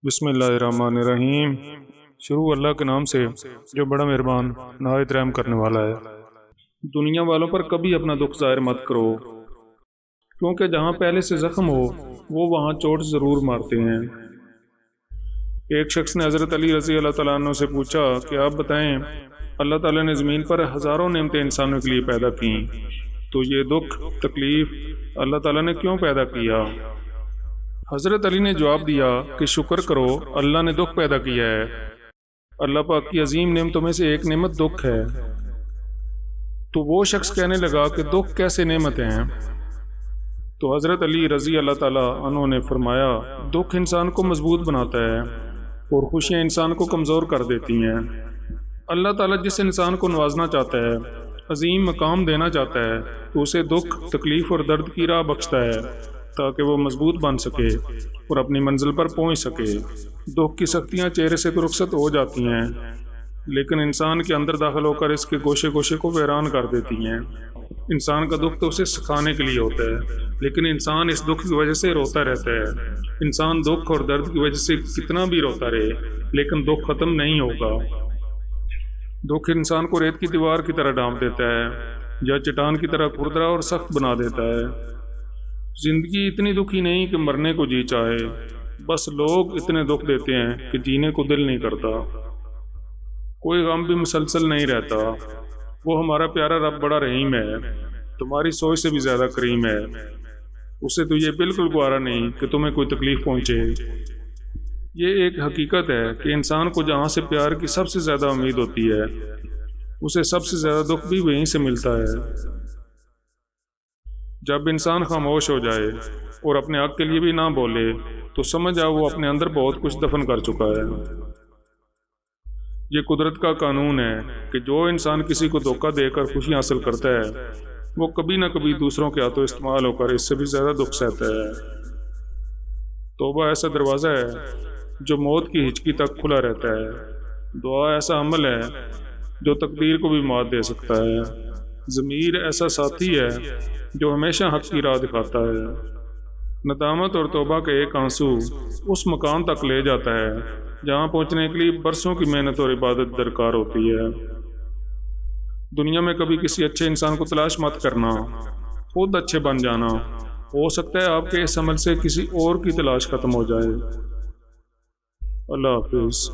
بسم اللہ الرحمن الرحیم۔ شروع اللہ کے نام سے جو بڑا مہربان نہایت رحم کرنے والا ہے۔ دنیا والوں پر کبھی اپنا دکھ ظاہر مت کرو، کیونکہ جہاں پہلے سے زخم ہو وہ وہاں چوٹ ضرور مارتے ہیں۔ ایک شخص نے حضرت علی رضی اللہ تعالیٰ عنہ سے پوچھا کہ آپ بتائیں، اللہ تعالیٰ نے زمین پر ہزاروں نعمتیں انسانوں کے لیے پیدا کیں، تو یہ دکھ تکلیف اللہ تعالیٰ نے کیوں پیدا کیا؟ حضرت علی نے جواب دیا کہ شکر کرو، اللہ نے دکھ پیدا کیا ہے۔ اللہ پاک کی عظیم نعمتوں میں سے ایک نعمت دکھ ہے۔ تو وہ شخص کہنے لگا کہ دکھ کیسے نعمتیں ہیں؟ تو حضرت علی رضی اللہ تعالیٰ عنہ نے فرمایا، دکھ انسان کو مضبوط بناتا ہے اور خوشیاں انسان کو کمزور کر دیتی ہیں۔ اللہ تعالیٰ جس انسان کو نوازنا چاہتا ہے، عظیم مقام دینا چاہتا ہے، تو اسے دکھ، تکلیف اور درد کی راہ بخشتا ہے تاکہ وہ مضبوط بن سکے اور اپنی منزل پر پہنچ سکے۔ دکھ کی سختیاں چہرے سے تو رخصت ہو جاتی ہیں، لیکن انسان کے اندر داخل ہو کر اس کے گوشے گوشے کو ویران کر دیتی ہیں۔ انسان کا دکھ تو اسے سکھانے کے لیے ہوتا ہے، لیکن انسان اس دکھ کی وجہ سے روتا رہتا ہے۔ انسان دکھ اور درد کی وجہ سے کتنا بھی روتا رہے، لیکن دکھ ختم نہیں ہوگا۔ دکھ انسان کو ریت کی دیوار کی طرح ڈھانپ دیتا ہے یا چٹان کی طرح کھردرا اور سخت بنا دیتا ہے۔ زندگی اتنی دکھی نہیں کہ مرنے کو جی چاہے، بس لوگ اتنے دکھ دیتے ہیں کہ جینے کو دل نہیں کرتا۔ کوئی غم بھی مسلسل نہیں رہتا۔ وہ ہمارا پیارا رب بڑا رحیم ہے، تمہاری سوچ سے بھی زیادہ کریم ہے۔ اسے تو یہ بالکل گوارا نہیں کہ تمہیں کوئی تکلیف پہنچے۔ یہ ایک حقیقت ہے کہ انسان کو جہاں سے پیار کی سب سے زیادہ امید ہوتی ہے، اسے سب سے زیادہ دکھ بھی وہیں سے ملتا ہے۔ جب انسان خاموش ہو جائے اور اپنے حق کے لیے بھی نہ بولے تو سمجھ آؤ وہ اپنے اندر بہت کچھ دفن کر چکا ہے۔ یہ قدرت کا قانون ہے کہ جو انسان کسی کو دھوکہ دے کر خوشی حاصل کرتا ہے، وہ کبھی نہ کبھی دوسروں کے ہاتھوں استعمال ہو کر اس سے بھی زیادہ دکھ سہتا ہے۔ توبہ ایسا دروازہ ہے جو موت کی ہچکی تک کھلا رہتا ہے۔ دعا ایسا عمل ہے جو تقدیر کو بھی مات دے سکتا ہے۔ ضمیر ایسا ساتھی ہے جو ہمیشہ حق کی راہ دکھاتا ہے۔ ندامت اور توبہ کا ایک آنسو اس مقام تک لے جاتا ہے جہاں پہنچنے کے لیے برسوں کی محنت اور عبادت درکار ہوتی ہے۔ دنیا میں کبھی کسی اچھے انسان کو تلاش مت کرنا، خود اچھے بن جانا۔ ہو سکتا ہے آپ کے اس عمل سے کسی اور کی تلاش ختم ہو جائے۔ اللہ حافظ۔